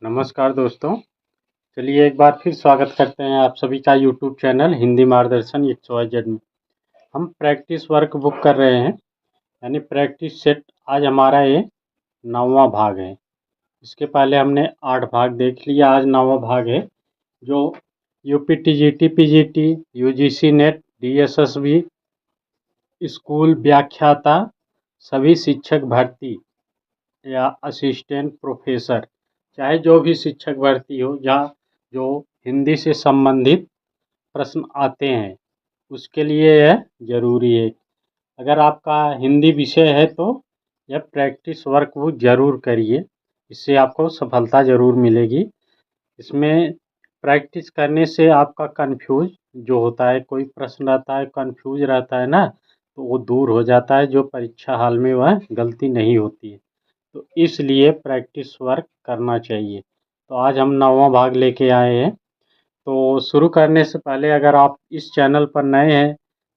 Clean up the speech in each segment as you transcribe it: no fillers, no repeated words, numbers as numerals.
नमस्कार दोस्तों। चलिए एक बार फिर स्वागत करते हैं आप सभी का यूट्यूब चैनल हिंदी मार्गदर्शन XYZ में। हम प्रैक्टिस वर्क बुक कर रहे हैं, यानी प्रैक्टिस सेट। आज हमारा ये 9वां भाग है। इसके पहले हमने 8 भाग देख लिया, आज 9वां भाग है जो UPTGT PGT UGC net DSSB school व्याख्याता सभी शिक्षक भर्ती या असिस्टेंट प्रोफेसर, चाहे जो भी शिक्षक भर्ती हो, जहाँ जो हिंदी से संबंधित प्रश्न आते हैं उसके लिए यह ज़रूरी है। अगर आपका हिंदी विषय है तो यह प्रैक्टिस वर्क वो ज़रूर करिए, इससे आपको सफलता ज़रूर मिलेगी। इसमें प्रैक्टिस करने से आपका कन्फ्यूज जो होता है, कोई प्रश्न रहता है कन्फ्यूज रहता है ना, तो वो दूर हो जाता है, जो परीक्षा हाल में वह गलती नहीं होती है। तो इसलिए प्रैक्टिस वर्क करना चाहिए। तो आज हम 9वां भाग लेके आए हैं। तो शुरू करने से पहले अगर आप इस चैनल पर नए हैं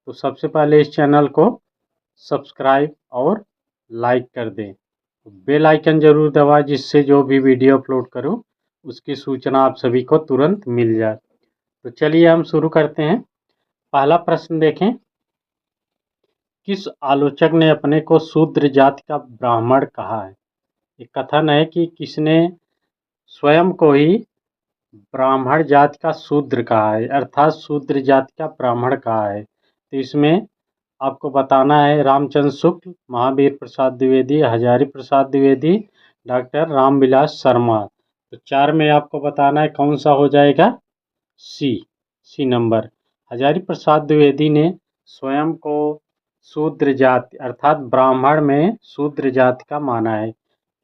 तो सबसे पहले इस चैनल को सब्सक्राइब और लाइक कर दें। बेल आइकन ज़रूर दबाएं, जिससे जो भी वीडियो अपलोड करूं उसकी सूचना आप सभी को तुरंत मिल जाए। तो चलिए हम शुरू करते हैं। पहला प्रश्न देखें। किस आलोचक ने अपने को शूद्र जाति का ब्राह्मण कहा है? एक कथन है कि किसने स्वयं को ही ब्राह्मण जाति का शूद्र कहा है, अर्थात शूद्र जाति का ब्राह्मण कहा है। तो इसमें आपको बताना है रामचंद्र शुक्ल, महावीर प्रसाद द्विवेदी, हजारी प्रसाद द्विवेदी, डॉक्टर रामविलास शर्मा। तो 4 में आपको बताना है कौन सा हो जाएगा। C number. हजारी प्रसाद द्विवेदी ने स्वयं को शूद्र जाति अर्थात ब्राह्मण में शूद्र जाति का माना है।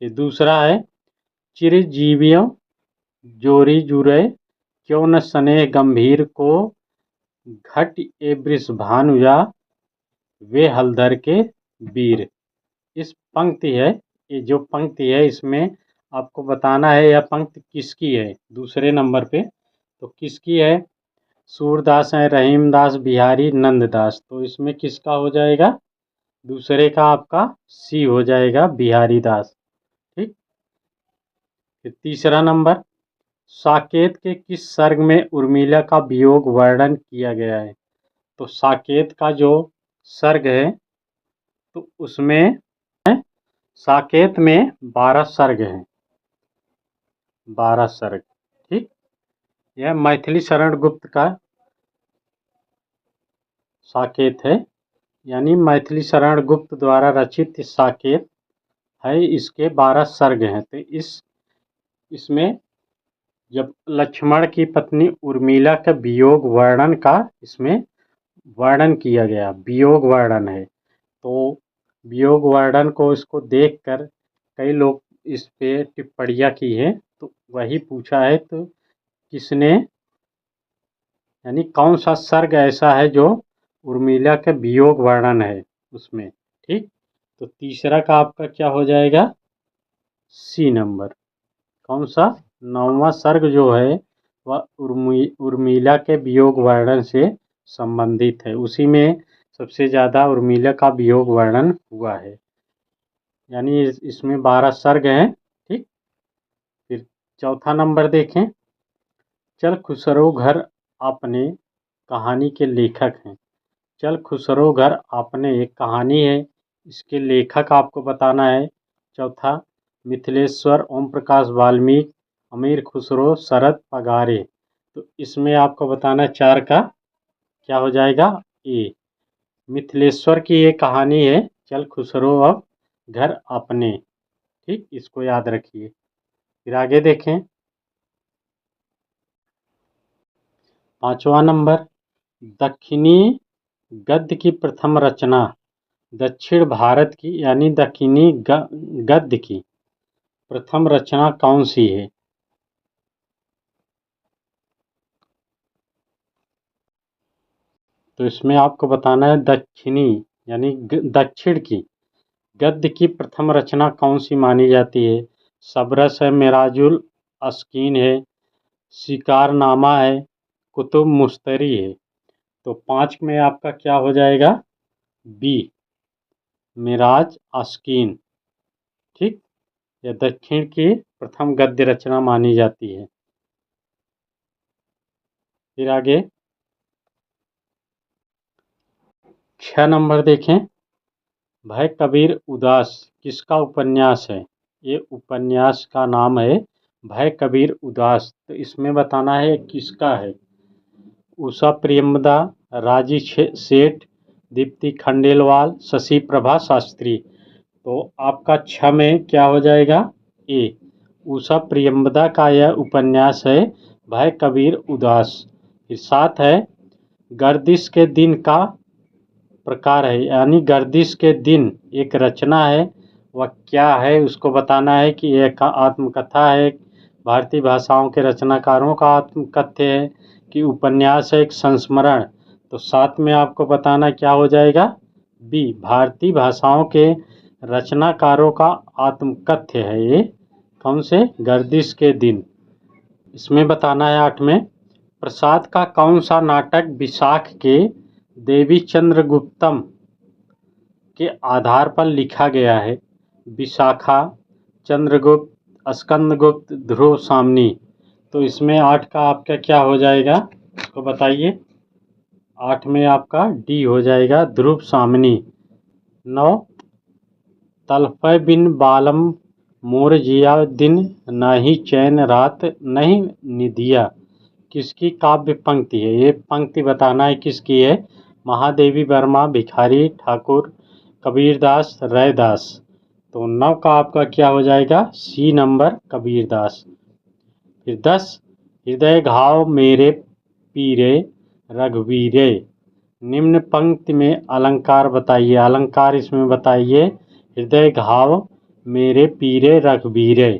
ये दूसरा है चिरजीवियों जोरी जुरे क्यों न स्नेह गंभीर को घट ए वृषभानु या वे हलधर के वीर। इस पंक्ति है, ये जो पंक्ति है इसमें आपको बताना है यह पंक्ति किसकी है। दूसरे नंबर पे तो किसकी है। सूरदास है, रहीमदास, बिहारी, नंददास। तो इसमें किसका हो जाएगा, दूसरे का आपका सी हो जाएगा, बिहारी दास। ठीक। फिर तीसरा नंबर, साकेत के किस सर्ग में उर्मिला का वियोग वर्णन किया गया है? तो साकेत का जो सर्ग है तो उसमें साकेत में 12 सर्ग हैं, 12 सर्ग। ठीक। यह मैथिली शरण गुप्त का साकेत है, यानी मैथिली शरण गुप्त द्वारा रचित साकेत है। इसके 12 सर्ग हैं। तो इसमें जब लक्ष्मण की पत्नी उर्मिला का वियोग वर्णन का इसमें वर्णन किया गया, वियोग वर्णन है। तो वियोग वर्णन को इसको देखकर कई लोग इस पे टिप्पणियाँ की हैं, तो वही पूछा है। तो किसने, यानी कौन सा सर्ग ऐसा है जो उर्मिला के वियोग वर्णन है उसमें। ठीक। तो तीसरा का आपका क्या हो जाएगा, सी नंबर। कौन सा, 9वां सर्ग जो है वह उर्मिला के वियोग वर्णन से संबंधित है। उसी में सबसे ज़्यादा उर्मिला का वियोग वर्णन हुआ है, यानी इसमें 12 सर्ग हैं। ठीक। फिर चौथा नंबर देखें। चल खुसरो घर अपने कहानी के लेखक हैं। चल खुसरो घर अपने एक कहानी है, इसके लेखक आपको बताना है। चौथा, मिथिलेश्वर, ओम प्रकाश वाल्मीकि, अमीर खुसरो, शरद पगारे। तो इसमें आपको बताना है 4 का क्या हो जाएगा, ए। मिथिलेश्वर की ये कहानी है, चल खुसरो अब घर अपने। ठीक, इसको याद रखिए। फिर आगे देखें। 5वां नंबर, दक्षिणी गद्य की प्रथम रचना दक्षिण भारत की, यानी दक्षिणी गद्य की प्रथम रचना कौन सी है? तो इसमें आपको बताना है दक्षिणी, यानी दक्षिण की गद्य की प्रथम रचना कौन सी मानी जाती है? सबरस है, मेराजुल अस्कीन है, शिकारनामा है, कुतुब मुश्तरी है। तो 5 में आपका क्या हो जाएगा, बी, मिराज अस्कीन। ठीक। यह दक्षिण की प्रथम गद्य रचना मानी जाती है। फिर आगे 6 नंबर देखें, भय कबीर उदास किसका उपन्यास है? ये उपन्यास का नाम है भय कबीर उदास। तो इसमें बताना है किसका है। उषा प्रियमदा, राजी सेठ, दीप्ति खंडेलवाल, शशि प्रभा शास्त्री। तो आपका 6 में क्या हो जाएगा? ए। उषा प्रियमदा का यह उपन्यास है भय कबीर उदास। फिर 7 है, गर्दिश के दिन का प्रकार है, यानी गर्दिश के दिन एक रचना है, वह क्या है उसको बताना है कि यह आत्मकथा है, भारतीय भाषाओं के रचनाकारों का आत्मकथ्य है कि उपन्यास है, एक संस्मरण। तो 7 में आपको बताना क्या हो जाएगा? बी। भारतीय भाषाओं के रचनाकारों का आत्मकथ्य है ये। कौन से? गर्दिश के दिन। इसमें बताना है 8 में, प्रसाद का कौन सा नाटक विशाख के देवी चंद्रगुप्तम के आधार पर लिखा गया है? विशाखा, चंद्रगुप्त, स्कंदगुप्त, ध्रुव सामनी। तो इसमें 8 का आपका क्या हो जाएगा इसको बताइए। 8 में आपका डी हो जाएगा, ध्रुव सामनी। 9, तलफय बिन बालम मोर जिया दिन, नहीं चैन रात नहीं निधिया किसकी काव्य पंक्ति है? ये पंक्ति बताना है किसकी है। महादेवी वर्मा, भिखारी ठाकुर, कबीरदास, रैदास। तो 9 का आपका क्या हो जाएगा? C number, Kabirdas. फिर 10, हृदय घाव मेरे पीरे रघुवीरे। निम्न पंक्ति में अलंकार बताइए। अलंकार इसमें बताइए, हृदय घाव मेरे पीरे रघुवीरे।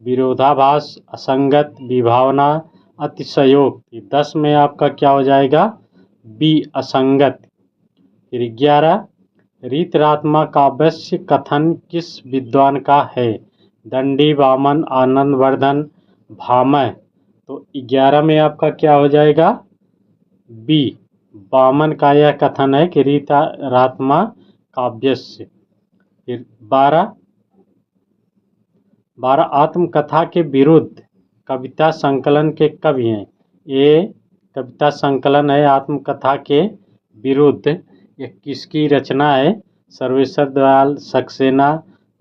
विरोधाभास, असंगत, विभावना, अतिशयोक्ति। 10 में आपका क्या हो जाएगा? बी, असंगत। फिर 11, रीतरात्मा काव्यस्य कथन किस विद्वान का है? दंडी, वामन, आनंदवर्धन, भामह। तो 11 में आपका क्या हो जाएगा? बी, वामन का यह कथन है कि रीतरात्मा काव्यस्य। फिर 12, आत्मकथा के विरुद्ध कविता संकलन के कवि हैं। ये कविता संकलन है आत्मकथा के विरुद्ध, ये किसकी रचना है? सर्वेश्वर दयाल सक्सेना,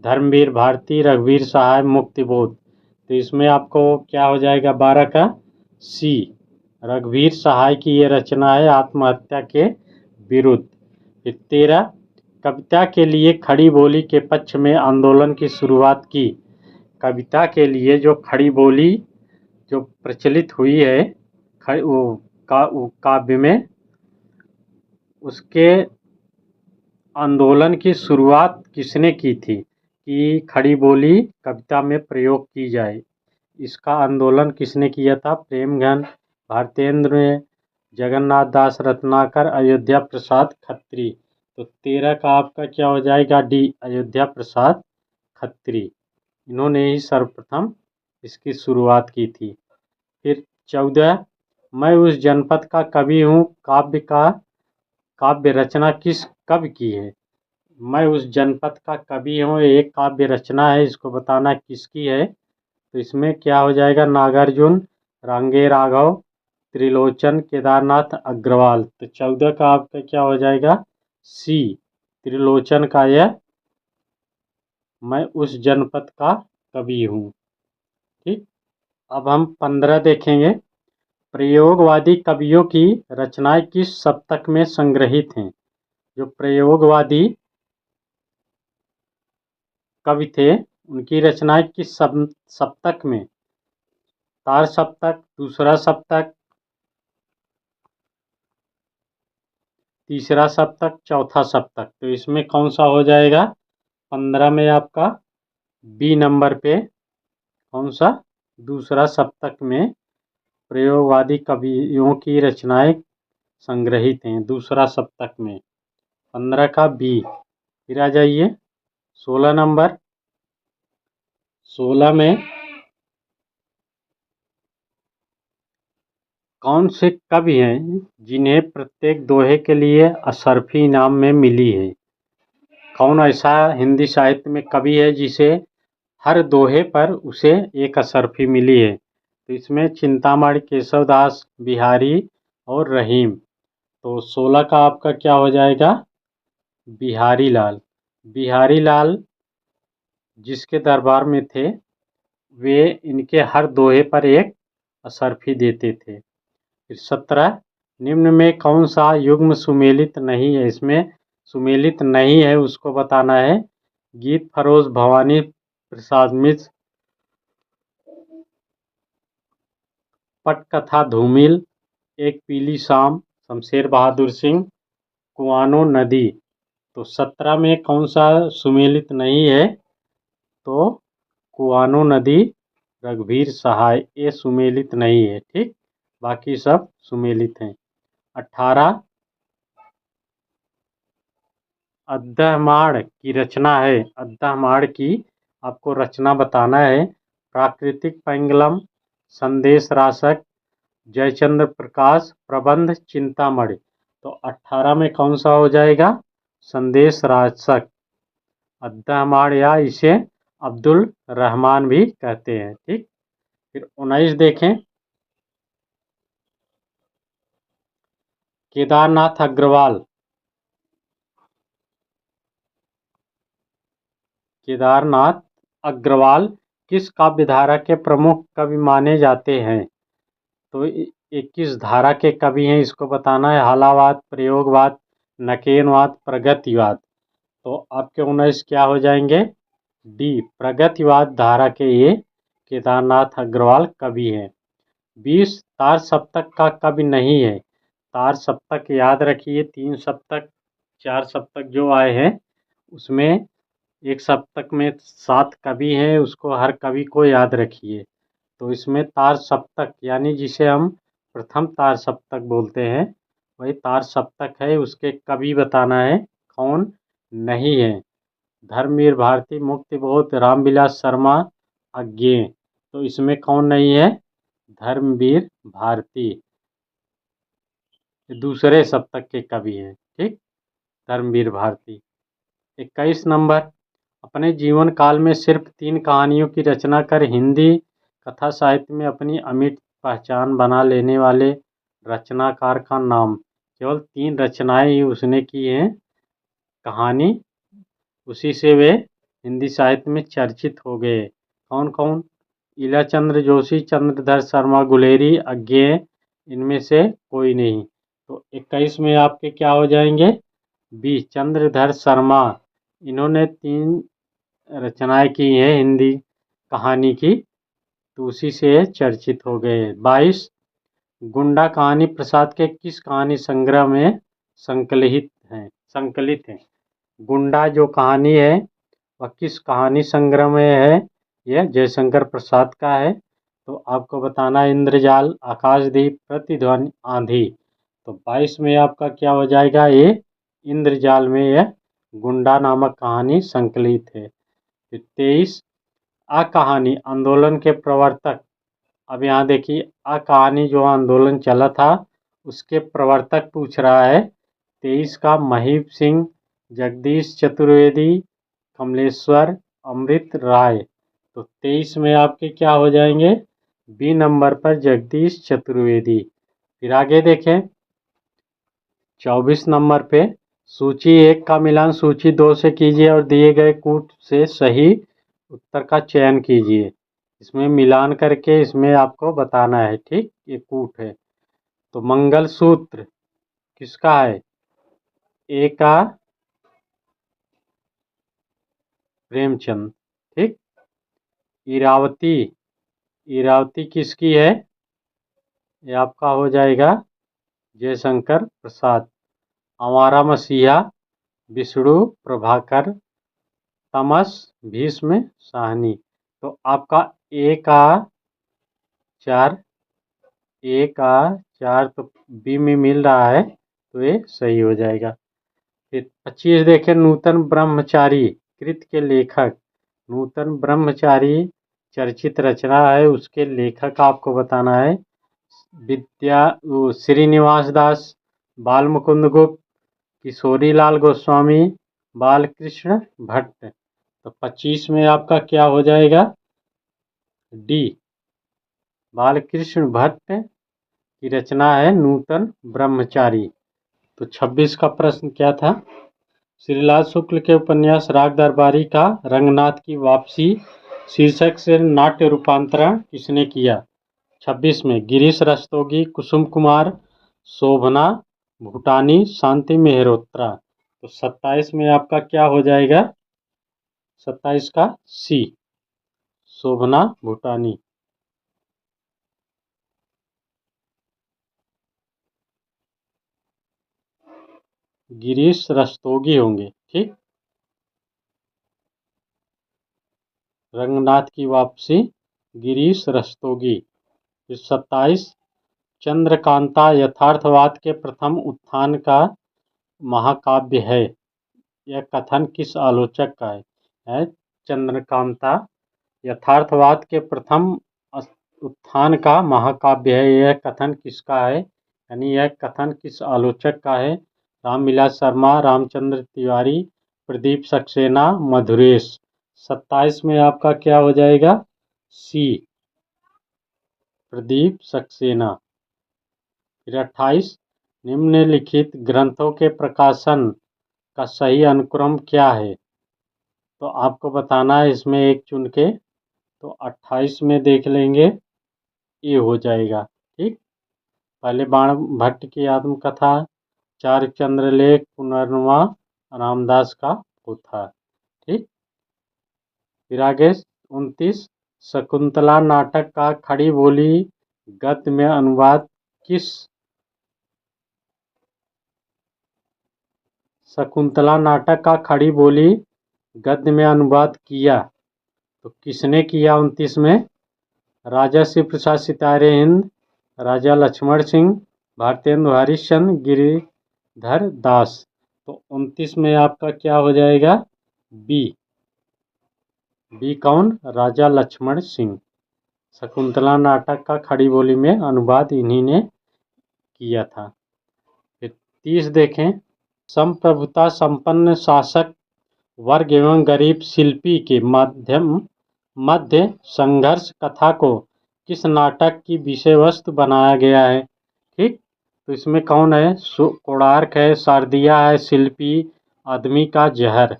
धर्मवीर भारती, रघुवीर सहाय, मुक्तिबोध। तो इसमें आपको क्या हो जाएगा? 12 का सी, रघुवीर सहाय की ये रचना है आत्महत्या के विरुद्ध। फिर 13, कविता के लिए खड़ी बोली के पक्ष में आंदोलन की शुरुआत की। कविता के लिए जो खड़ी बोली जो प्रचलित हुई है वो काव्य में, उसके आंदोलन की शुरुआत किसने की थी कि खड़ी बोली कविता में प्रयोग की जाए? इसका आंदोलन किसने किया था? प्रेमघन, भारतेंद्र, जगन्नाथ दास रत्नाकर, अयोध्या प्रसाद खत्री। तो 13 का आपका क्या हो जाएगा? डी, अयोध्या प्रसाद खत्री। इन्होंने ही सर्वप्रथम इसकी शुरुआत की थी। फिर 14, मैं उस जनपद का कवि हूँ काव्य रचना किस कवि की है? मैं उस जनपद का कवि हूँ एक काव्य रचना है, इसको बताना किसकी है। तो इसमें क्या हो जाएगा? नागार्जुन, रांगे राघव, त्रिलोचन, केदारनाथ अग्रवाल। तो 14 का आपका क्या हो जाएगा? सी, त्रिलोचन का यह मैं उस जनपद का कवि हूँ। ठीक, अब हम 15 देखेंगे, प्रयोगवादी कवियों की रचनाएं किस सप्तक में संग्रहित हैं? जो प्रयोगवादी कवि थे उनकी रचनाएं किस सप्तक में? तार सप्तक, दूसरा सप्तक, तीसरा सप्तक, चौथा सप्तक। तो इसमें कौन सा हो जाएगा? 15 में आपका बी नंबर पे कौन सा? दूसरा सप्तक में प्रयोगवादी कवियों की रचनाएं संग्रहित हैं, दूसरा सप्तक में। 15 का बी। फिर आ जाइए 16 नंबर। 16 में कौन से कवि हैं जिन्हें प्रत्येक दोहे के लिए अशरफी इनाम में मिली है? कौन ऐसा हिंदी साहित्य में कवि है जिसे हर दोहे पर उसे एक असरफी मिली है। तो इसमें चिंतामणि, केशवदास, बिहारी और रहीम। तो 16 का आपका क्या हो जाएगा? बिहारी लाल। बिहारी लाल जिसके दरबार में थे, वे इनके हर दोहे पर एक असरफी देते थे। फिर 17, निम्न में कौन सा युग्म सुमेलित नहीं है? इसमें सुमेलित नहीं है उसको बताना है। गीत फरोज भवानी प्रसाद मिश्र, पटकथा धूमिल, एक पीली शाम शमशेर बहादुर सिंह, कुआनो नदी। तो 17 में कौन सा सुमेलित नहीं है? तो कुआनो नदी रघुवीर सहाय, ये सुमेलित नहीं है। ठीक, बाकी सब सुमेलित हैं। 18, अद्दहमाण की रचना है। अद्दहमाण की आपको रचना बताना है। प्राकृतिक पेंगलम, संदेश राशक, जयचंद्र प्रकाश, प्रबंध चिंतामणि। तो 18 में कौन सा हो जाएगा? संदेश राशक। अद्दहमाण या इसे अब्दुल रहमान भी कहते हैं। ठीक, फिर 19 देखें। केदारनाथ अग्रवाल। केदारनाथ अग्रवाल किस काव्यधारा के प्रमुख कवि माने जाते हैं? तो 21 धारा के कवि हैं, इसको बताना है। हालावाद, प्रयोगवाद, नकेनवाद, प्रगतिवाद। तो आपके 19 क्या हो जाएंगे? डी, प्रगतिवाद धारा के ये केदारनाथ अग्रवाल कवि हैं। 20, तार सप्तक का कवि नहीं है। तार सप्तक याद रखिए, 3 सप्तक 4 सप्तक जो आए हैं, उसमें एक सप्तक में 7 कवि हैं, उसको हर कवि को याद रखिए। तो इसमें तार सप्तक यानी जिसे हम प्रथम तार सप्तक बोलते हैं, वही तार सप्तक है। उसके कवि बताना है कौन नहीं है। धर्मवीर भारती, मुक्तिबोध, रामविलास शर्मा, अज्ञेय। तो इसमें कौन नहीं है? धर्मवीर भारती, दूसरे सप्तक के कवि हैं। ठीक, धर्मवीर भारती। 21 नंबर, अपने जीवन काल में सिर्फ 3 कहानियों की रचना कर हिंदी कथा साहित्य में अपनी अमिट पहचान बना लेने वाले रचनाकार का नाम। केवल 3 रचनाएं ही उसने की हैं कहानी, उसी से वे हिंदी साहित्य में चर्चित हो गए। कौन कौन? इलाचंद्र जोशी, चंद्रधर शर्मा गुलेरी, अज्ञेय, इनमें से कोई नहीं। तो 21 में आपके क्या हो जाएंगे? बी, चंद्रधर शर्मा। इन्होंने 3 रचनाएं की हैं हिंदी कहानी की, तो उसी से चर्चित हो गए। 22, गुंडा कहानी प्रसाद के किस कहानी संग्रह में संकलित है? गुंडा जो कहानी है वह किस कहानी संग्रह में है? यह जयशंकर प्रसाद का है। तो आपको बताना है इंद्रजाल, आकाशदीप, प्रतिध्वनि, आंधी। तो 22 में आपका क्या हो जाएगा? ये इंद्रजाल में यह गुंडा नामक कहानी संकलित है। फिर 23, आ कहानी आंदोलन के प्रवर्तक। अब यहाँ देखिए, आ कहानी जो आंदोलन चला था उसके प्रवर्तक पूछ रहा है। 23 का महीप सिंह, जगदीश चतुर्वेदी, कमलेश्वर, अमृत राय। तो 23 में आपके क्या हो जाएंगे? बी नंबर पर जगदीश चतुर्वेदी। फिर आगे देखें, 24 नंबर पे सूची 1 का मिलान सूची 2 से कीजिए और दिए गए कूट से सही उत्तर का चयन कीजिए। इसमें मिलान करके इसमें आपको बताना है। ठीक, ये कूट है। तो मंगलसूत्र किसका है? ए का प्रेमचंद। ठीक, इरावती, इरावती किसकी है? ये आपका हो जाएगा जयशंकर प्रसाद। आवारा मसीहा, विष्णु प्रभाकर, तमस, भीष्म साहनी। तो आपका ए का 4, ए का 4 तो बी में मिल रहा है, तो ये सही हो जाएगा। फिर 25 देखें, नूतन ब्रह्मचारी कृत के लेखक। नूतन ब्रह्मचारी चर्चित रचना है, उसके लेखक आपको बताना है। श्रीनिवास दास, बाल मुकुंद गुप्त, किशोरीलाल गोस्वामी, बालकृष्ण भट्ट। तो 25 में आपका क्या हो जाएगा? डी। बालकृष्ण भट्ट की रचना है नूतन ब्रह्मचारी। तो 26 का प्रश्न क्या था? श्रीलाल शुक्ल के उपन्यास राग दरबारी का रंगनाथ की वापसी शीर्षक से नाट्य रूपांतरण किसने किया? 26 में गिरीश रस्तोगी, कुसुम कुमार, शोभना भूटानी, शांति मेहरोत्रा। तो 27 में आपका क्या हो जाएगा? 27 का सी, शोभना भूटानी। गिरीश रस्तोगी होंगे, ठीक। रंगनाथ की वापसी गिरीश रस्तोगी। फिर 27 चंद्रकांता यथार्थवाद के प्रथम उत्थान का महाकाव्य है। यह कथन किस आलोचक का है? चंद्रकांता यथार्थवाद के प्रथम उत्थान का महाकाव्य है। यह कथन किसका है? यानी यह कथन किस आलोचक का है? रामविलास शर्मा, रामचंद्र तिवारी, प्रदीप सक्सेना, मधुरेश। 27 में आपका क्या हो जाएगा? सी, प्रदीप सक्सेना। फिर 28 निम्नलिखित ग्रंथों के प्रकाशन का सही अनुक्रम क्या है? तो आपको बताना है इसमें एक चुन के। तो 28 में देख लेंगे, ये हो जाएगा, ठीक। पहले बाण भट्ट की आत्मकथा, चार चंद्रलेख, पुनर्नवा रामदास का पोथा, ठीक। फिर आगे 29 शकुंतला नाटक का खड़ी बोली गद्य में अनुवाद किस? शकुंतला नाटक का खड़ी बोली गद्य में अनुवाद किया, तो किसने किया? 29 में राजा शिव प्रसाद सितारे हिंद, राजा लक्ष्मण सिंह, भारतेंदु हरिश्चंद्र, गिरिधर दास। तो 29 में आपका क्या हो जाएगा? बी। बी कौन? राजा लक्ष्मण सिंह। शकुंतला नाटक का खड़ी बोली में अनुवाद इन्हीं ने किया था। फिर 30 देखें, संप्रभुता संपन्न शासक वर्ग एवं गरीब शिल्पी के मध्य संघर्ष कथा को किस नाटक की विषय वस्तु बनाया गया है? ठीक। तो इसमें कौन है? कोणार्क है, शारदिया है, शिल्पी, आदमी का जहर।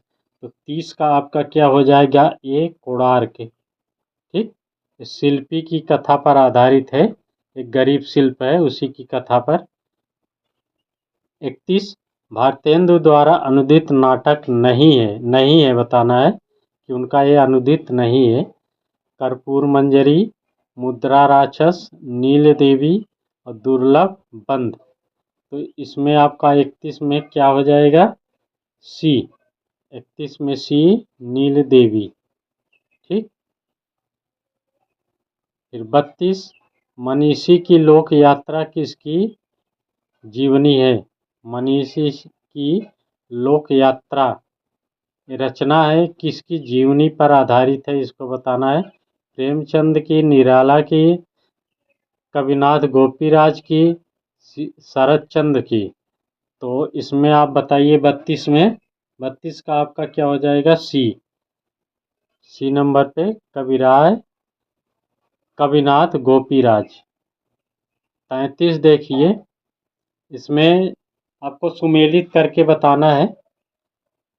तो 30 का आपका क्या हो जाएगा? ए, कोणार्क, ठीक। शिल्पी की कथा पर आधारित है, एक गरीब शिल्प है, उसी की कथा पर। 31 भारतेंदु द्वारा अनुदित नाटक नहीं है बताना है कि उनका ये अनुदित नहीं है। कर्पूर मंजरी, मुद्रा राक्षस, नील देवी और दुर्लभ बंध। तो इसमें आपका 31 में क्या हो जाएगा? सी। 31 में सी, नील देवी, ठीक। फिर 32 मनीषी की लोक यात्रा किसकी जीवनी है? मनीषी की लोक यात्रा रचना है, किसकी जीवनी पर आधारित है, इसको बताना है। प्रेमचंद की, निराला की, कविनाथ गोपीराज की, शरतचंद्र की। तो इसमें आप बताइए 32 में। 32 का आपका क्या हो जाएगा? सी। सी नंबर पे कविनाथ गोपीराज। 33 देखिए, इसमें आपको सुमेलित करके बताना है।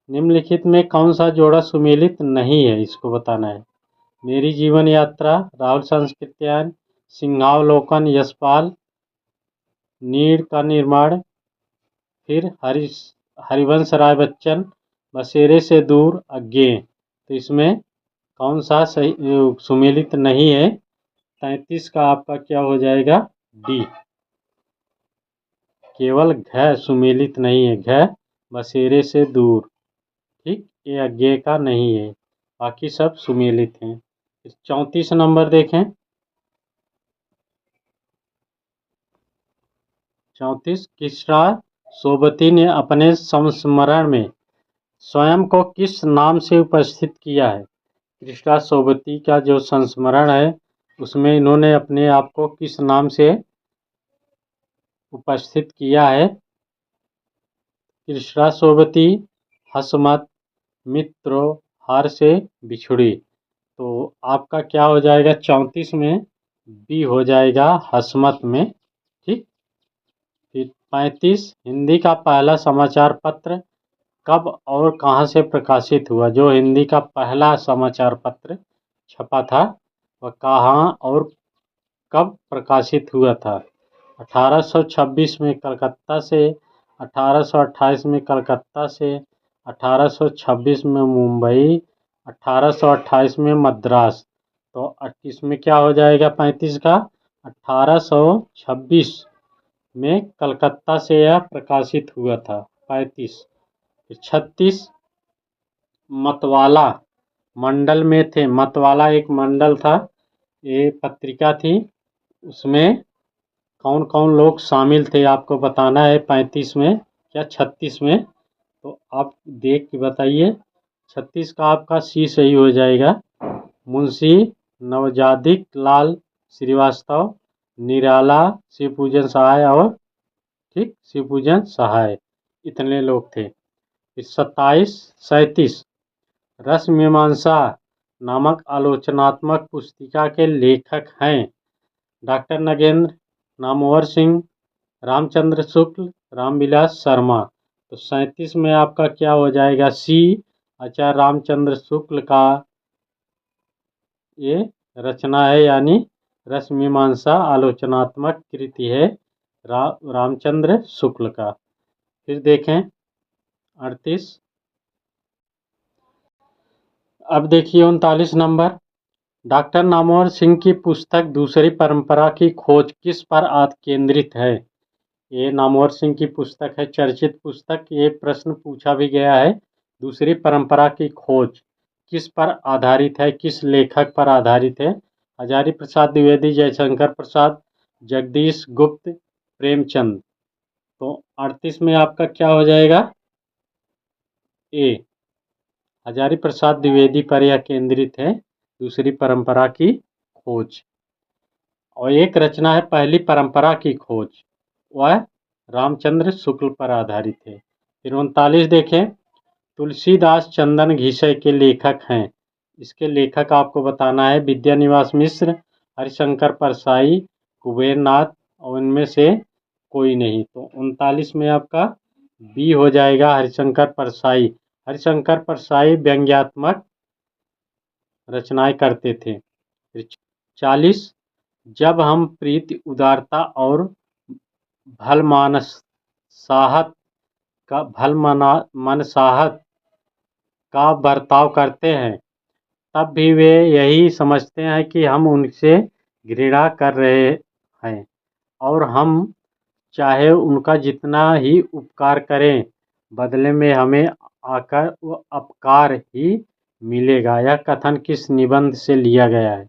निम्नलिखित में कौन सा जोड़ा सुमेलित नहीं है, इसको बताना है। मेरी जीवन यात्रा, राहुल संस्कृत्यायन, सिंहावलोकन यशपाल, नीड़ का निर्माण, फिर हरिवंश राय बच्चन, बसेरे से दूर, अज्ञेय। तो इसमें कौन सा सही सुमेलित नहीं है? 33 का आपका क्या हो जाएगा? डी। केवल घ सुमेलित नहीं है, घ बसेरे से दूर, ठीक। ये अज्ञेय का नहीं है, बाकी सब सुमेलित हैं। 34 नंबर देखें। 34 कृष्णा सोबती ने अपने संस्मरण में स्वयं को किस नाम से उपस्थित किया है? कृष्णा सोबती का जो संस्मरण है उसमें इन्होंने अपने आप को किस नाम से उपस्थित किया है? कृष्णा सोबती, हसमत, मित्रो, हार से बिछुड़ी। तो आपका क्या हो जाएगा 34 में, बी हो जाएगा हसमत में। ठीक। फिर 35, हिंदी का पहला समाचार पत्र कब और कहाँ से प्रकाशित हुआ। जो हिंदी का पहला समाचार पत्र छपा था वह कहाँ और कब प्रकाशित हुआ था। 1826 में कलकत्ता से, 1828 में कलकत्ता से, 1826 में मुंबई, 1828 में मद्रास। तो इसमें क्या हो जाएगा 35 का, 1826 में कलकत्ता से यह प्रकाशित हुआ था 35। 36, मतवाला मंडल में थे। मतवाला एक मंडल था, ये पत्रिका थी, उसमें कौन कौन लोग शामिल थे आपको बताना है 35 में या 36 में। तो आप देख के बताइए। 36 का आपका सी सही हो जाएगा। मुंशी नवजादिक लाल श्रीवास्तव, निराला शिवपूजन सहाय और ठीक शिवपूजन सहाय, इतने लोग थे। 37 रस मीमांसा नामक आलोचनात्मक पुस्तिका के लेखक हैं डॉक्टर नगेंद्र, नामवर सिंह, रामचंद्र शुक्ल, रामविलास शर्मा। तो 37 में आपका क्या हो जाएगा सी, आचार्य रामचंद्र शुक्ल का ये रचना है, यानी रस मीमांसा आलोचनात्मक कृति है रामचंद्र शुक्ल का। फिर देखें 38, अब देखिए 39 नंबर। डॉक्टर नामवर सिंह की पुस्तक दूसरी परंपरा की खोज किस पर केंद्रित है। ये नामवर सिंह की पुस्तक है, चर्चित पुस्तक। ये प्रश्न पूछा भी गया है। दूसरी परंपरा की खोज किस पर आधारित है, किस लेखक पर आधारित है। हजारी प्रसाद द्विवेदी, जयशंकर प्रसाद, जगदीश गुप्त, प्रेमचंद। तो 38 में आपका क्या हो जाएगा ए, हजारी प्रसाद द्विवेदी पर यह केंद्रित है, दूसरी परंपरा की खोज। और एक रचना है पहली परंपरा की खोज, वह रामचंद्र शुक्ल पर आधारित है। फिर 39 देखें। तुलसीदास चंदन घिसै के लेखक हैं। इसके लेखक आपको बताना है विद्यानिवास मिश्र, हरिशंकर परसाई, कुबेरनाथ और इनमें से कोई नहीं। तो 39 में आपका बी हो जाएगा हरिशंकर परसाई। हरिशंकर परसाई व्यंग्यात्मक रचनाएं करते थे। 40, जब हम प्रीति उदारता और भलमानसाहत मनसाहत का बर्ताव करते हैं तब भी वे यही समझते हैं कि हम उनसे घृणा कर रहे हैं, और हम चाहे उनका जितना ही उपकार करें बदले में हमें आकर वो अपकार ही मिलेगा। यह कथन किस निबंध से लिया गया है,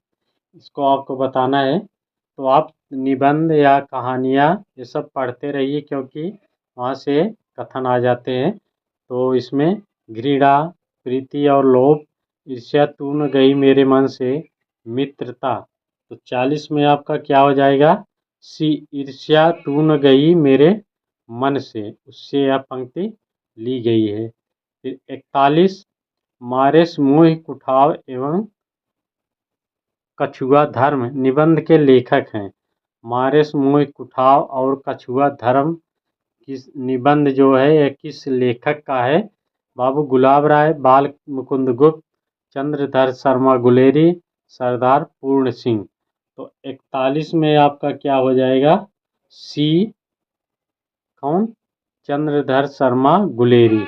इसको आपको बताना है। तो आप निबंध या कहानियाँ ये सब पढ़ते रहिए, क्योंकि वहाँ से कथन आ जाते हैं। तो इसमें घृणा, प्रीति और लोभ, ईर्ष्या तू न गई मेरे मन से, मित्रता। तो 40 में आपका क्या हो जाएगा सी, ईर्ष्या तू न गई मेरे मन से, उससे यह पंक्ति ली गई है। फिर 41, मारेस मोह कुठाव एवं कछुआ धर्म निबंध के लेखक हैं। मारेस मोह कुठाव और कछुआ धर्म किस निबंध जो है यह किस लेखक का है। बाबू गुलाब राय, बाल मुकुंद गुप्त, चंद्रधर शर्मा गुलेरी, सरदार पूर्ण सिंह। तो 41 में आपका क्या हो जाएगा सी, कौन, चंद्रधर शर्मा गुलेरी।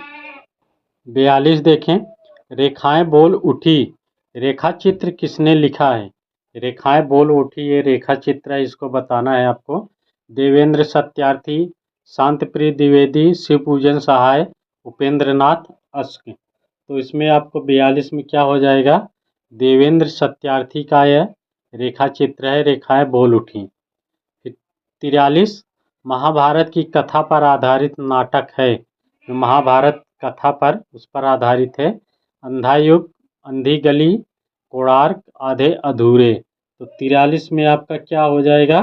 42 देखें। रेखाएं बोल उठी रेखा चित्र किसने लिखा है। रेखाएं बोल उठी ये रेखा चित्र है, इसको बताना है आपको। देवेंद्र सत्यार्थी, शांतिप्रिय द्विवेदी, शिवपूजन सहाय, उपेंद्रनाथ अश्क। तो इसमें आपको 42 में क्या हो जाएगा देवेंद्र सत्यार्थी का यह रेखा चित्र है, रेखाएं बोल उठी। 43, महाभारत की कथा पर आधारित नाटक है। जो महाभारत कथा पर उस पर आधारित है। अंधा युग, अंधी गली, कोणार्क, आधे अधूरे। तो 43 में आपका क्या हो जाएगा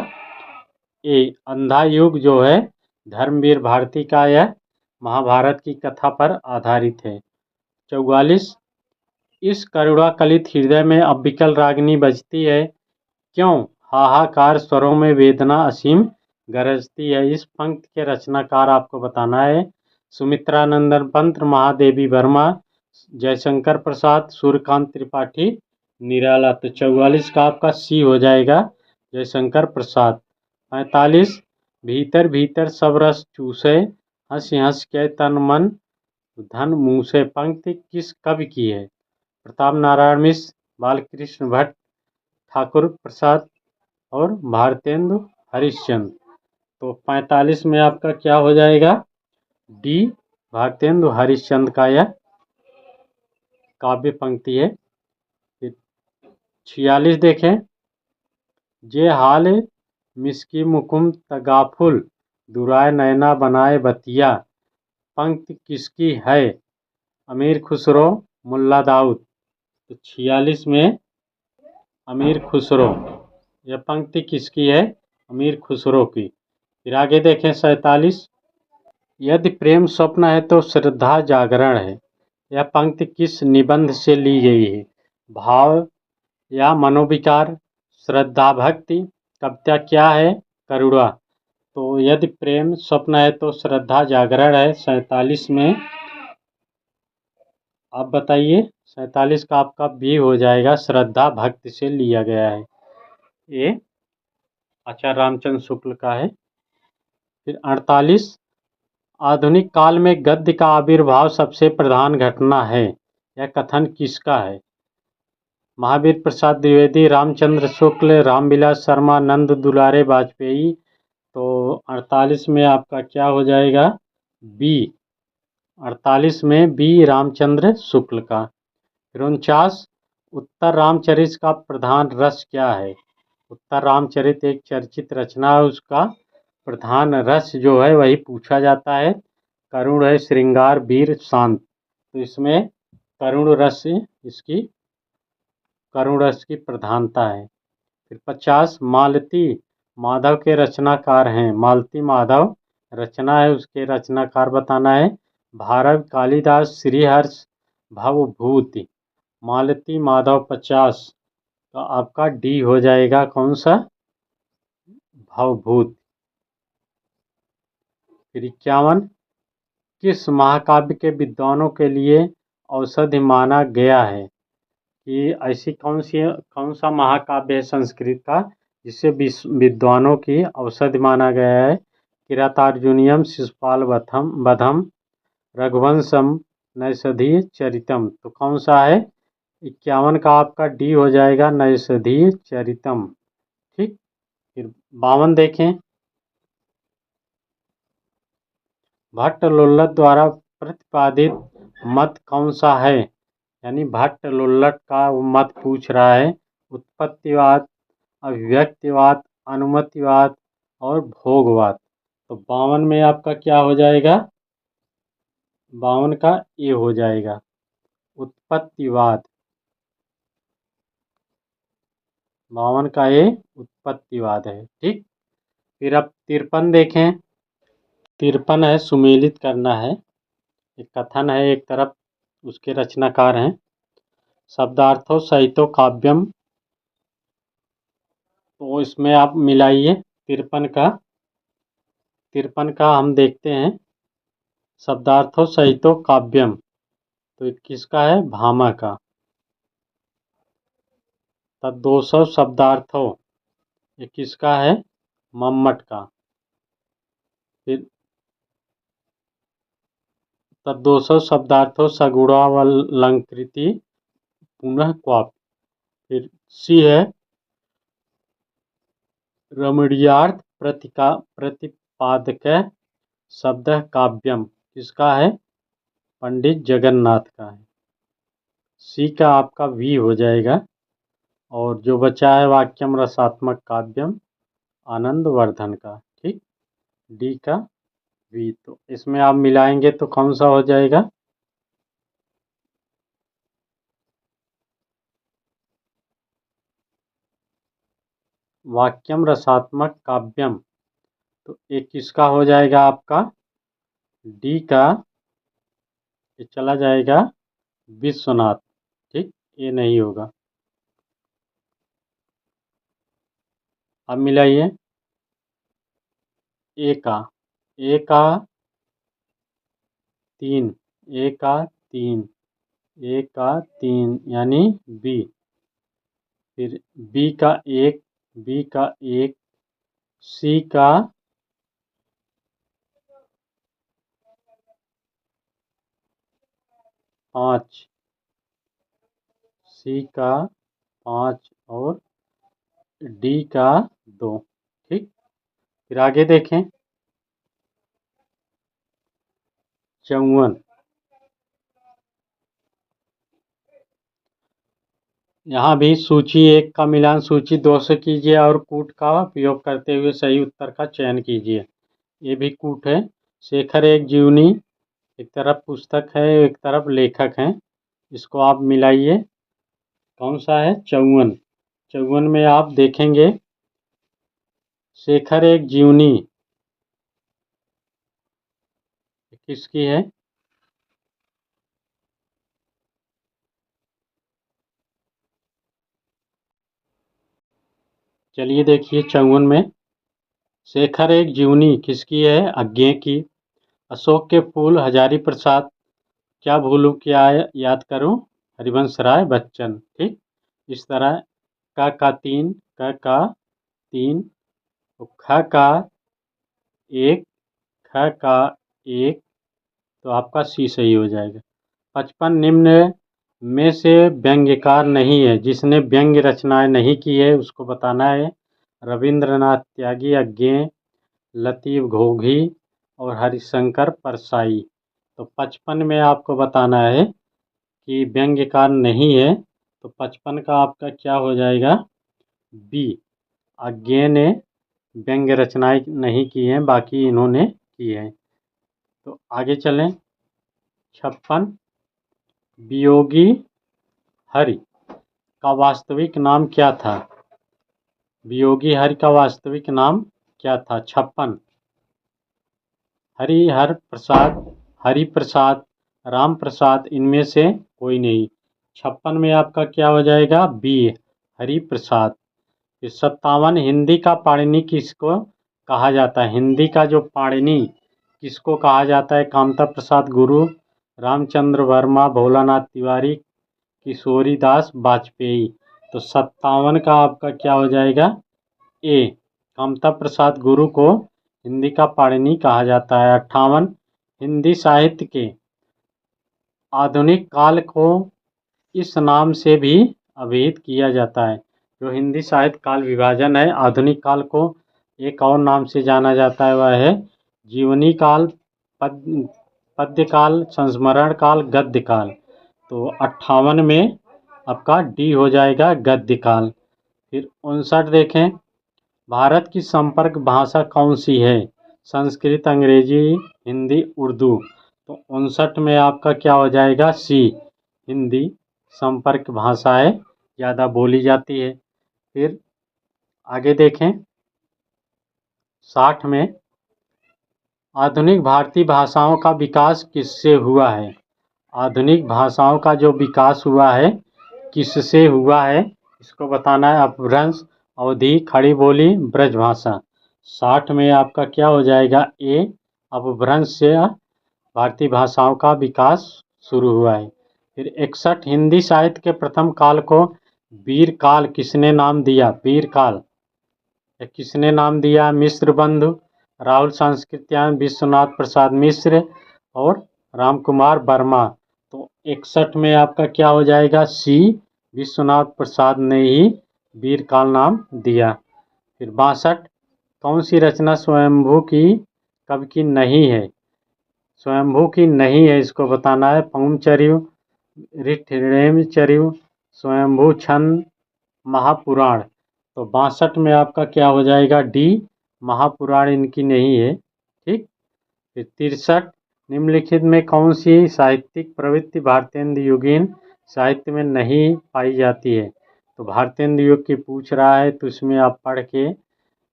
ए, अंधा युग जो है धर्मवीर भारती का यह महाभारत की कथा पर आधारित है। 44, इस करुणा कलित हृदय में अब विकल रागिनी बजती है, क्यों हाहाकार स्वरों में वेदना असीम गरजती है। इस पंक्ति के रचनाकार आपको बताना है। सुमित्रानंदन पंत, महादेवी वर्मा, जयशंकर प्रसाद, सूर्यकांत त्रिपाठी, निराला। तो 44 का आपका सी हो जाएगा, जयशंकर प्रसाद। 45, भीतर भीतर सब रस चूसे, हंस हंस के तन मन धन मुँह से। पंक्ति किस कवि की है? प्रताप नारायण मिश्र, बालकृष्ण भट्ट, ठाकुर प्रसाद और भारतेंदु हरिश्चंद्र। तो 45 में आपका क्या हो जाएगा? डी, भारतेंदु हरिश्चंद्र का यह काव्य पंक्ति है। 46 देखें। जे हाल मिसकी मुकुम तगाफुल, दुराय नैना बनाए बतिया। पंक्ति किसकी है? अमीर खुसरो, मुल्ला दाऊद। तो 46 में अमीर खुसरो, यह पंक्ति किसकी है? अमीर खुसरो की। फिर आगे देखें 47, यदि प्रेम स्वप्न है तो श्रद्धा जागरण है। यह पंक्ति किस निबंध से ली गई है? भाव या मनोविकार, श्रद्धा भक्ति, कविता क्या है? करुणा। तो यदि प्रेम स्वप्न है तो श्रद्धा जागरण है। 47 में आप बताइए। 47 का आपका भी हो जाएगा, श्रद्धा भक्ति से लिया गया है। ये आचार्य रामचंद्र शुक्ल का है। फिर 48, आधुनिक काल में गद्य का आविर्भाव सबसे प्रधान घटना है। यह कथन किसका है? महावीर प्रसाद द्विवेदी, रामचंद्र शुक्ल, रामविलास शर्मा, नंद दुलारे वाजपेयी। तो 48 में आपका क्या हो जाएगा? बी। 48 में बी, रामचंद्र शुक्ल का। फिर 49, उत्तर रामचरित का प्रधान रस क्या है? उत्तर रामचरित एक चर्चित रचना है, उसका प्रधान रस जो है वही पूछा जाता है। करुण है, श्रृंगार, वीर, शांत। तो इसमें करुण रस, इसकी करुण रस की प्रधानता है। फिर 50, मालती माधव के रचनाकार हैं। मालती माधव रचना है, उसके रचनाकार बताना है। भारव, कालिदास, श्रीहर्ष, भवभूति। मालती माधव 50 का आपका डी हो जाएगा, कौन सा? भवभूति। फिर 51, किस महाकाव्य के विद्वानों के लिए औषधि माना गया है? कि ऐसी कौन सा महाकाव्य है संस्कृत का जिसे विद्वानों की औषधि माना गया है? किरातार्जुनीयम, शिशुपाल वधम, रघुवंशम, नैषधीय चरितम। तो कौन सा है? 51 का आपका डी हो जाएगा, नैषधीय चरितम। ठीक। फिर 52 देखें। भट्ट लोल्लट द्वारा प्रतिपादित मत कौन सा है? यानी भट्ट लोल्लट का वो मत पूछ रहा है। उत्पत्तिवाद, अभिव्यक्तिवाद, अनुमतिवाद और भोगवाद। तो 52 में आपका क्या हो जाएगा? 52 का ए हो जाएगा, उत्पत्तिवाद। 52 का ए उत्पत्तिवाद है। ठीक। फिर अब 53 देखें। 53 है सुमेलित करना है, एक कथन है एक तरफ, उसके रचनाकार हैं। शब्दार्थों सहितो काव्यम। तो इसमें आप मिलाइए 53 का हम देखते हैं। शब्दार्थों सहितो काव्यम, तो ये किसका है? भामा का। तब 200 शब्दार्थों, ये किसका है? मम्मट का। फिर तब 200 शब्दार्थों सगुणावलंकृति पुनः क्वाप। फिर सी है रमणीयार्थ प्रतिपादक शब्द काव्यम, किसका है? पंडित जगन्नाथ का है। सी का आपका वी हो जाएगा। और जो बचा है वाक्यम रसात्मक काव्यम, आनंद वर्धन का। ठीक। डी का वी। तो इसमें आप मिलाएंगे तो कौन सा हो जाएगा? वाक्यम रसात्मक काव्यम। तो एक किसका हो जाएगा आपका? डी का, ये चला जाएगा विश्वनाथ। ठीक। ए नहीं होगा। अब मिलाइए। ए का 3, ए का 3, ए का 3 यानी बी। फिर बी का 1, बी का 1, सी का 5, सी का 5 और डी का 2। ठीक, फिर आगे देखें। 54, यहाँ भी सूची 1 का मिलान सूची 2 से कीजिए और कूट का उपयोग करते हुए सही उत्तर का चयन कीजिए। ये भी कूट है। शेखर एक जीवनी, एक तरफ पुस्तक है, एक तरफ लेखक हैं। इसको आप मिलाइए। कौन सा है? 54। 54 में आप देखेंगे शेखर एक जीवनी किसकी है? चलिए देखिए 54 में शेखर एक जीवनी किसकी है? अज्ञे की। अशोक के फूल हजारी प्रसाद, क्या भूलूं क्या याद करूं? हरिवंश राय बच्चन। ठीक, इस तरह का 3, का 3, ख का 1, ख का 1, तो आपका सी सही हो जाएगा। 55 निम्न में से व्यंग्यकार नहीं है। जिसने व्यंग्य रचनाएं नहीं की है उसको बताना है। रविंद्रनाथ त्यागी अज्ञे, लतीफ़ घोघी और हरिशंकर परसाई। तो 55 में आपको बताना है कि व्यंग्यकार नहीं है, तो 55 का आपका क्या हो जाएगा? बी। अज्ञे ने व्यंग्य रचनाएं नहीं की हैं, बाकी इन्होंने की है। तो आगे चलें। 56 वियोगी हरि का वास्तविक नाम क्या था? वियोगी हरि का वास्तविक नाम क्या था? 56 हरिहर प्रसाद, हरि प्रसाद, राम प्रसाद, इनमें से कोई नहीं। 56 में आपका क्या हो जाएगा? बी, हरि प्रसाद। फिर 57 हिंदी का पाणिनि किसको कहा जाता है? हिंदी का जो पाणिनि किसको कहा जाता है? कामता प्रसाद गुरु, रामचंद्र वर्मा, भोलानाथ तिवारी, किशोरी दास वाजपेयी। तो 57 का आपका क्या हो जाएगा? ए, कामता प्रसाद गुरु को हिंदी का पाणिनि कहा जाता है। 58 हिंदी साहित्य के आधुनिक काल को इस नाम से भी अभिहित किया जाता है। जो हिंदी साहित्य काल विभाजन है, आधुनिक काल को एक और नाम से जाना जाता है, वह है जीवनी काल, पद्य काल, संस्मरण काल, गद्य काल। तो 58 में आपका डी हो जाएगा, गद्य काल। फिर 59 देखें। भारत की संपर्क भाषा कौन सी है? संस्कृत, अंग्रेजी, हिंदी, उर्दू। तो 59 में आपका क्या हो जाएगा? सी, हिंदी संपर्क भाषाएं ज़्यादा बोली जाती है। फिर आगे देखें। 60 में आधुनिक भारतीय भाषाओं का विकास किससे हुआ है? आधुनिक भाषाओं का जो विकास हुआ है किससे हुआ है, इसको बताना है। अपभ्रंश, अवधी, खड़ी बोली, ब्रजभाषा। 60 में आपका क्या हो जाएगा? ए, अपभ्रंश से भारतीय भाषाओं का विकास शुरू हुआ है। फिर 61 हिंदी साहित्य के प्रथम काल को वीर काल किसने नाम दिया? वीर काल किसने नाम दिया? मिश्र बंधु, राहुल सांस्कृत्यायन, विश्वनाथ प्रसाद मिश्र और रामकुमार वर्मा। तो 61 में आपका क्या हो जाएगा? सी, विश्वनाथ प्रसाद ने ही वीर काल नाम दिया। फिर 62 कौन सी रचना स्वयंभू की कवि की नहीं है? स्वयंभू की नहीं है, इसको बताना है। पौमचर्यु, ऋठिणेमचर्यु, स्वयंभू छंद, महापुराण। तो 62 में आपका क्या हो जाएगा? डी, महापुराण इनकी नहीं है। ठीक। फिर 63 निम्नलिखित में कौन सी साहित्यिक प्रवृत्ति भारतेंदु युगीन साहित्य में नहीं पाई जाती है? तो भारतेंदु युग की पूछ रहा है, तो इसमें आप पढ़ के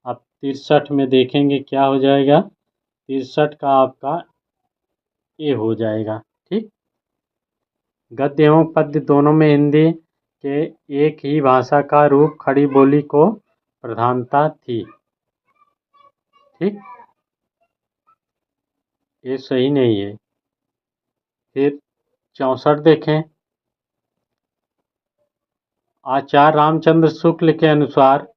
आप 63 में देखेंगे क्या हो जाएगा। 63 का आपका ए हो जाएगा। ठीक। गद्य एवं पद्य दोनों में हिंदी के एक ही भाषा का रूप खड़ी बोली को प्रधानता थी। ठीक, ये सही नहीं है। फिर 64 देखें। आचार्य रामचंद्र शुक्ल के अनुसार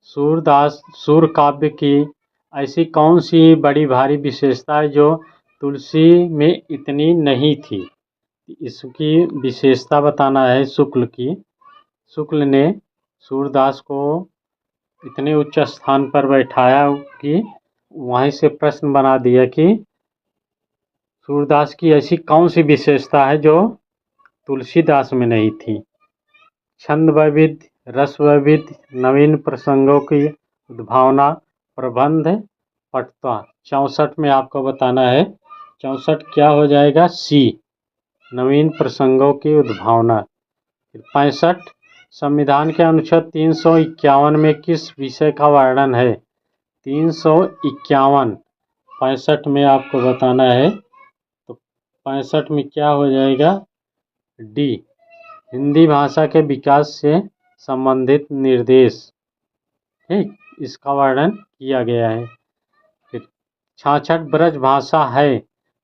सूरदास सूर काव्य की ऐसी कौन सी बड़ी भारी विशेषता है जो तुलसी में इतनी नहीं थी। इसकी विशेषता बताना है शुक्ल की। शुक्ल ने सूरदास को इतने उच्च स्थान पर बैठाया कि वहीं से प्रश्न बना दिया कि सूरदास की ऐसी कौन सी विशेषता है जो तुलसीदास में नहीं थी। छंद वैविध्य, रस वैविध्य, नवीन प्रसंगों की उद्भावना, प्रबंध पटुता। 64 में आपको बताना है। 64 क्या हो जाएगा? सी, नवीन प्रसंगों की उद्भावना। 65 संविधान के अनुच्छेद 351 में किस विषय का वर्णन है? 351 65 में आपको बताना है। तो 65 में क्या हो जाएगा? डी, हिंदी भाषा के विकास से संबंधित निर्देश। ठीक, इसका वर्णन किया गया है। फिर 66 ब्रज भाषा है।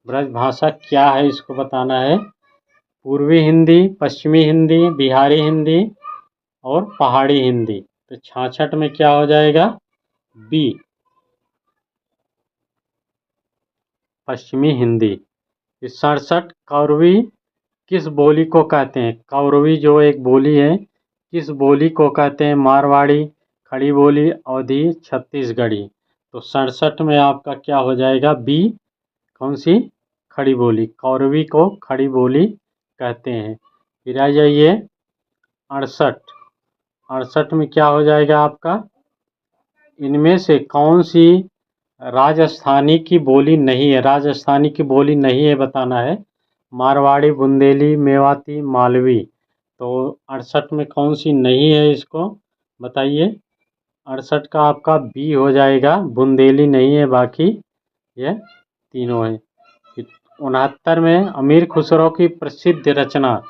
ब्रज भाषा क्या है इसको बताना है। पूर्वी हिंदी, पश्चिमी हिंदी, बिहारी हिंदी और पहाड़ी हिंदी। तो 66 में क्या हो जाएगा? बी, पश्चिमी हिंदी। 67 कौरवी किस बोली को कहते हैं? कौरवी जो एक बोली है, किस बोली को कहते हैं? मारवाड़ी, खड़ी बोली, अवधी, छत्तीसगढ़ी। तो 67 में आपका क्या हो जाएगा? बी, कौन सी? खड़ी बोली। कौरवी को खड़ी बोली कहते हैं। फिर आ जाइए 68। 68 में क्या हो जाएगा आपका? इनमें से कौन सी राजस्थानी की बोली नहीं है? राजस्थानी की बोली नहीं है बताना है। मारवाड़ी, बुंदेली, मेवाती, मालवी। तो 68 में कौन सी नहीं है इसको बताइए। 68 का आपका बी हो जाएगा, बुंदेली नहीं है, बाकी ये तीनों है। 69 में अमीर खुसरो की प्रसिद्ध रचना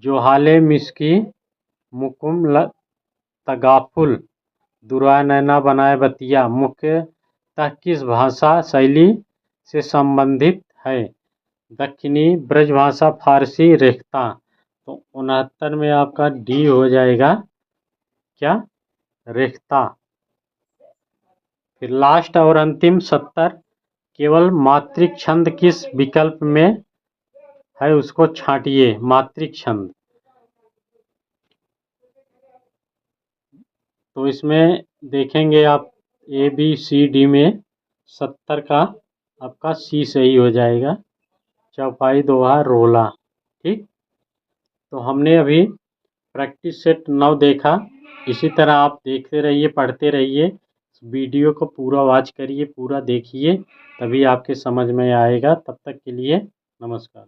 जोहाले मिस्की मुकुम तगाफुल दुराय नैना बनाए बतिया मुख्यतः किस भाषा शैली से संबंधित है? दक्षिणी ब्रजभाषा, फारसी, रेख्ता। तो 69 में आपका डी हो जाएगा, क्या? रेख्ता। फिर लास्ट और अंतिम 70 केवल मात्रिक छंद किस विकल्प में है उसको छांटिए। मात्रिक छंद तो इसमें देखेंगे आप ए बी सी डी में 70 का आपका सी सही हो जाएगा, चौपाई, दोहा, रोला। ठीक, तो हमने अभी प्रैक्टिस सेट 9 देखा। इसी तरह आप देखते रहिए, पढ़ते रहिए, वीडियो को पूरा वॉच करिए, पूरा देखिए, तभी आपके समझ में आएगा। तब तक के लिए नमस्कार।